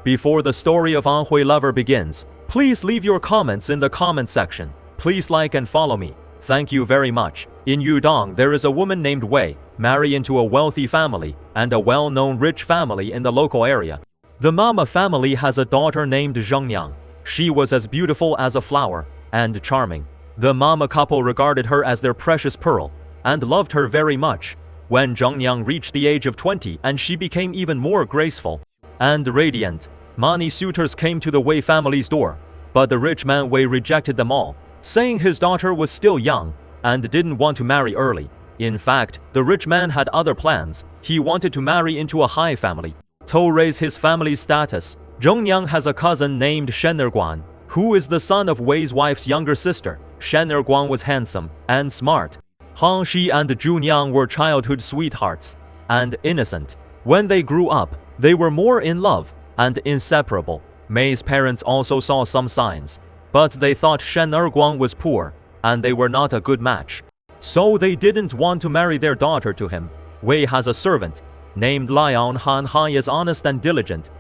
Before the story of Anhui lover begins, please leave your comments in the comment section. Please like and follow me. Thank you very much. In Yudong there is a woman named Wei, married into a wealthy family, and a well-known rich family in the local area. The Mama family has a daughter named Zhongyang. She was as beautiful as a flower, and charming. The Mama couple regarded her as their precious pearl, and loved her very much. When Zhongyang reached the age of 20 and she became even more graceful and radiant, many suitors came to the Wei family's door, but the rich man Wei rejected them all, saying his daughter was still young, and didn't want to marry early. In fact, the rich man had other plans. He wanted to marry into a high family, to raise his family's status. Zhongyang has a cousin named Shen Erguan, who is the son of Wei's wife's younger sister. Shen Erguan was handsome and smart. Han Shi and Zhongyang were childhood sweethearts, and innocent. When they grew up, they were more in love, and inseparable. Mei's parents also saw some signs, but they thought Shen Erguan was poor, and they were not a good match. So they didn't want to marry their daughter to him. Wei has a servant, named Liang Han. Han is honest and diligent.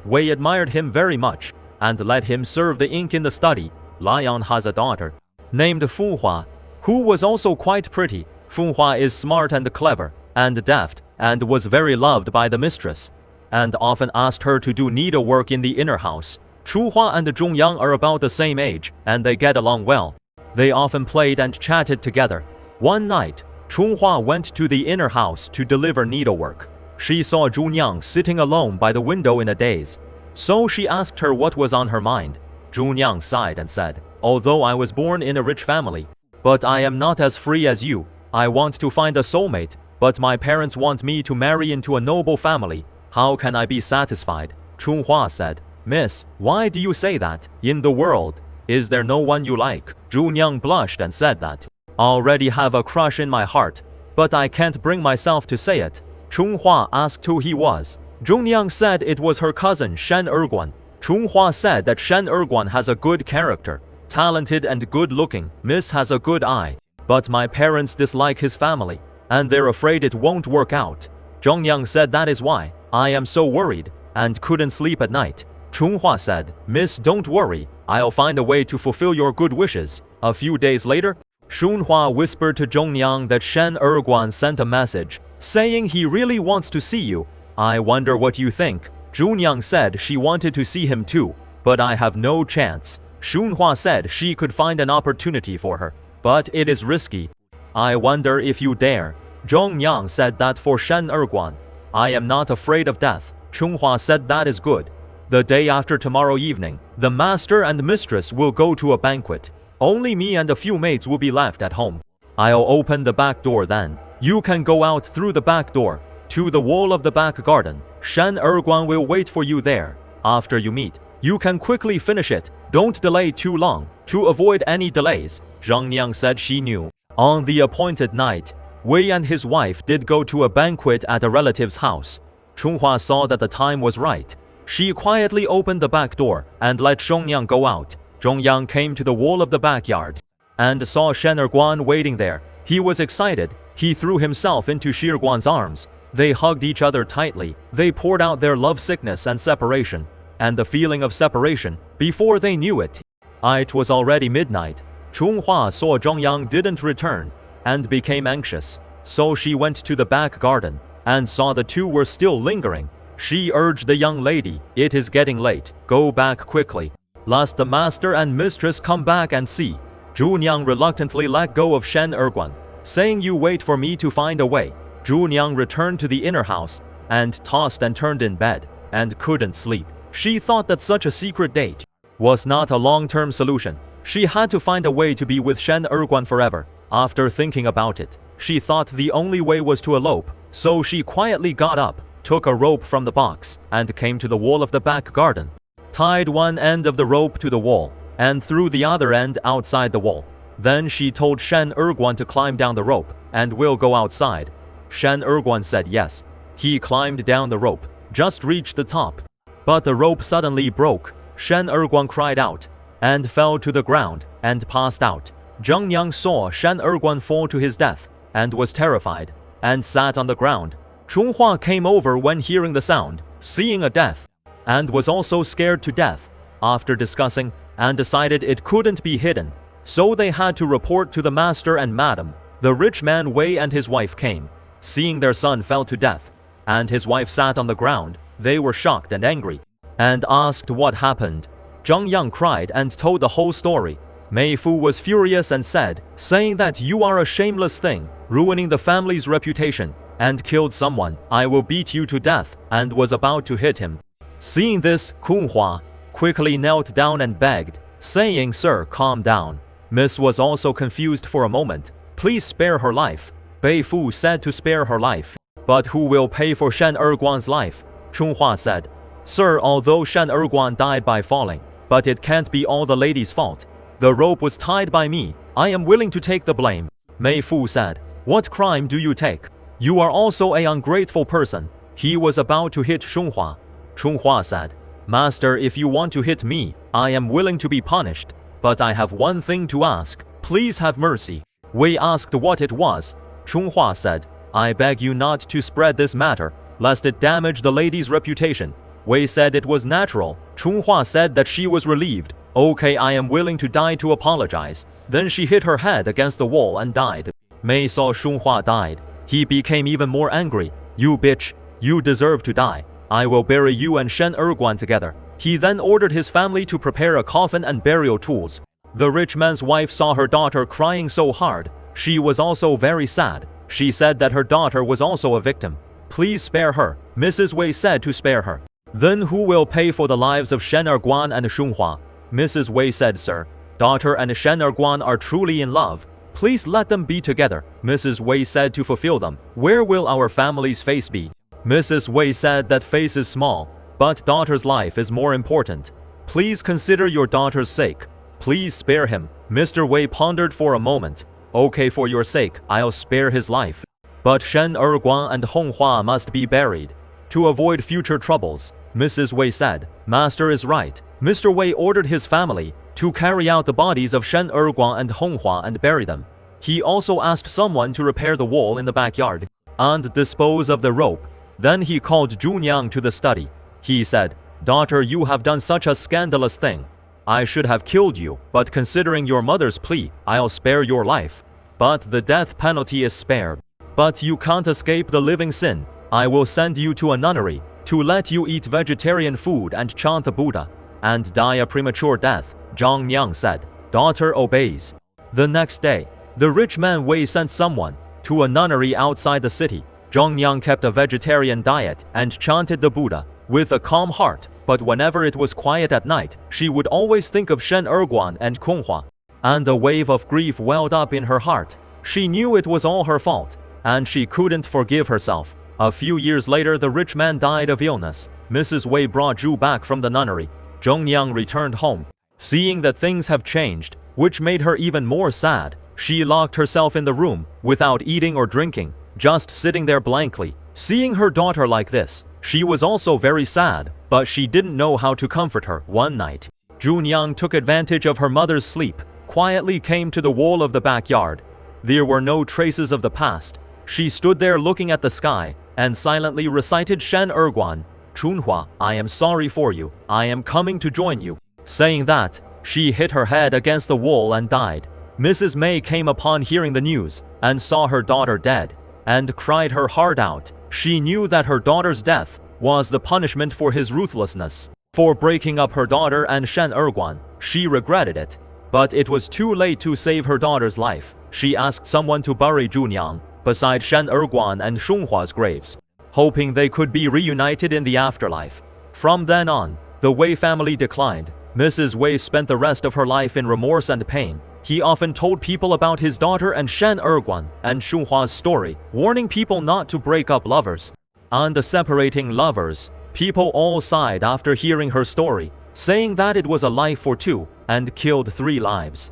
Wei admired him very much, and let him serve the ink in the study. Liang has a daughter, named Fu Hua, who was also quite pretty. Fu Hua is smart and clever, and deft, and was very loved by the mistress, and often asked her to do needlework in the inner house. Chu Hua and Zhongyang are about the same age, and they get along well. They often played and chatted together. One night, Chu Hua went to the inner house to deliver needlework. She saw Zhongyang sitting alone by the window in a daze. So she asked her what was on her mind. Zhongyang sighed and said, "Although I was born in a rich family, but I am not as free as you. I want to find a soulmate, but my parents want me to marry into a noble family. How can I be satisfied?" Chu Hua said, "Miss, why do you say that? In the world, is there no one you like?" Zhongyang blushed and said that, "Already have a crush in my heart, but I can't bring myself to say it." Chu Hua asked who he was. Zhongyang said it was her cousin Shen Erguan. Chu Hua said that Shen Erguan has a good character, talented and good looking. Miss has a good eye, but my parents dislike his family, and they're afraid it won't work out. Zhongyang said that is why I am so worried, and couldn't sleep at night. Chu Hua said, "Miss, don't worry, I'll find a way to fulfill your good wishes." A few days later, Shun Hua whispered to Zhongyang that Shen Erguan sent a message, saying he really wants to see you. I wonder what you think. Zhongyang said she wanted to see him too, but I have no chance. Shun Hua said she could find an opportunity for her, but it is risky. I wonder if you dare. Zhongyang said that for Shen Erguan, I am not afraid of death. Shun Hua said that is good. The day after tomorrow evening, the master and mistress will go to a banquet. Only me and a few maids will be left at home. I'll open the back door then. You can go out through the back door, to the wall of the back garden. Shen Erguan will wait for you there. After you meet, you can quickly finish it. Don't delay too long, to avoid any delays. Zhongyang said she knew. On the appointed night, Wei and his wife did go to a banquet at a relative's house. Chu Hua saw that the time was right. She quietly opened the back door and let Zhongyang go out. Zhongyang came to the wall of the backyard and saw Shen Erguan waiting there. He was excited. He threw himself into Shi Erguan's arms. They hugged each other tightly. They poured out their love sickness and separation, and the feeling of separation, before they knew it. It was already midnight. Chu Hua saw Zhongyang didn't return, and became anxious. So she went to the back garden, and saw the two were still lingering. She urged the young lady, "It is getting late. Go back quickly, lest the master and mistress come back and see." Zhongyang reluctantly let go of Shen Erguan, saying, "You wait for me to find a way." Zhongyang returned to the inner house, and tossed and turned in bed, and couldn't sleep. She thought that such a secret date was not a long-term solution. She had to find a way to be with Shen Erguan forever. After thinking about it, she thought the only way was to elope. So she quietly got up, took a rope from the box, and came to the wall of the back garden, tied one end of the rope to the wall, and threw the other end outside the wall. Then she told Shen Erguan to climb down the rope, and we'll go outside. Shen Erguan said yes. He climbed down the rope, just reached the top. But the rope suddenly broke. Shen Erguan cried out, and fell to the ground, and passed out. Zhongyang saw Shen Erguan fall to his death, and was terrified, and sat on the ground. Chu Hua came over when hearing the sound. Seeing a death, and was also scared to death. After discussing, and decided it couldn't be hidden, so they had to report to the master and madam. The rich man Wei and his wife came. Seeing their son fell to death, and his wife sat on the ground, they were shocked and angry, and asked what happened. Zhang Yang cried and told the whole story. Mei Fu was furious and said, saying that you are a shameless thing, ruining the family's reputation, and killed someone. I will beat you to death, and was about to hit him. Seeing this, Kun Hua quickly knelt down and begged, saying, Sir, calm down. Miss was also confused for a moment. Please spare her life. Bei Fu said to spare her life. But who will pay for Shen Erguan's life? Chun Hua said, Sir, although Shen Erguan died by falling, but it can't be all the lady's fault. The rope was tied by me. I am willing to take the blame. Mei Fu said, What crime do you take? You are also an ungrateful person. He was about to hit Chun Hua. Chun Hua said, Master, if you want to hit me, I am willing to be punished. But I have one thing to ask. Please have mercy. Wei asked what it was. Chun Hua said, I beg you not to spread this matter, lest it damage the lady's reputation. Wei said it was natural. Chun Hua said that she was relieved. Okay, I am willing to die to apologize. Then she hit her head against the wall and died. Mei saw Chun Hua died. He became even more angry. You bitch, you deserve to die. I will bury you and Shen Erguan together. He then ordered his family to prepare a coffin and burial tools. The rich man's wife saw her daughter crying so hard. She was also very sad. She said that her daughter was also a victim. Please spare her. Mrs. Wei said to spare her. Then who will pay for the lives of Shen Erguan and Chun Hua? Mrs. Wei said, Sir, daughter and Shen Erguan are truly in love. Please let them be together. Mrs. Wei said to fulfill them. Where will our family's face be? Mrs. Wei said that face is small, but daughter's life is more important. Please consider your daughter's sake. Please spare him. Mr. Wei pondered for a moment. Okay, for your sake, I'll spare his life. But Shen Erguan and Hong Hua must be buried. To avoid future troubles, Mrs. Wei said, Master is right. Mr. Wei ordered his family to carry out the bodies of Shen Erguan and Hong Hua and bury them. He also asked someone to repair the wall in the backyard and dispose of the rope. Then he called Zhunyang to the study. He said, Daughter, you have done such a scandalous thing. I should have killed you, but considering your mother's plea, I'll spare your life. But the death penalty is spared. But you can't escape the living sin. I will send you to a nunnery to let you eat vegetarian food and chant the Buddha, and die a premature death. Zhang Yang said. Daughter obeys. The next day, the rich man Wei sent someone to a nunnery outside the city. Zhang Yang kept a vegetarian diet and chanted the Buddha with a calm heart, but whenever it was quiet at night, she would always think of Shen Erguan and Kun Hua, and a wave of grief welled up in her heart. She knew it was all her fault, and she couldn't forgive herself. A few years later, the rich man died of illness. Mrs. Wei brought Zhu back from the nunnery. Zhang Yang returned home. Seeing that things have changed, which made her even more sad, she locked herself in the room, without eating or drinking, just sitting there blankly. Seeing her daughter like this, she was also very sad, but she didn't know how to comfort her. One night, Zhunyang took advantage of her mother's sleep, quietly came to the wall of the backyard. There were no traces of the past. She stood there looking at the sky, and silently recited Shen Erguan, Chun Hua, I am sorry for you, I am coming to join you. Saying that, she hit her head against the wall and died. Mrs. Mei came upon hearing the news, and saw her daughter dead, and cried her heart out. She knew that her daughter's death was the punishment for his ruthlessness. For breaking up her daughter and Shen Erguan, she regretted it. But it was too late to save her daughter's life. She asked someone to bury Zhunyang beside Shen Erguan and Shun Hua's graves, hoping they could be reunited in the afterlife. From then on, the Wei family declined. Mrs. Wei spent the rest of her life in remorse and pain. He often told people about his daughter and Shen Erguan and Shun Hua's story, warning people not to break up lovers and separating lovers. People all sighed after hearing her story, saying that it was a life for two and killed 3 lives.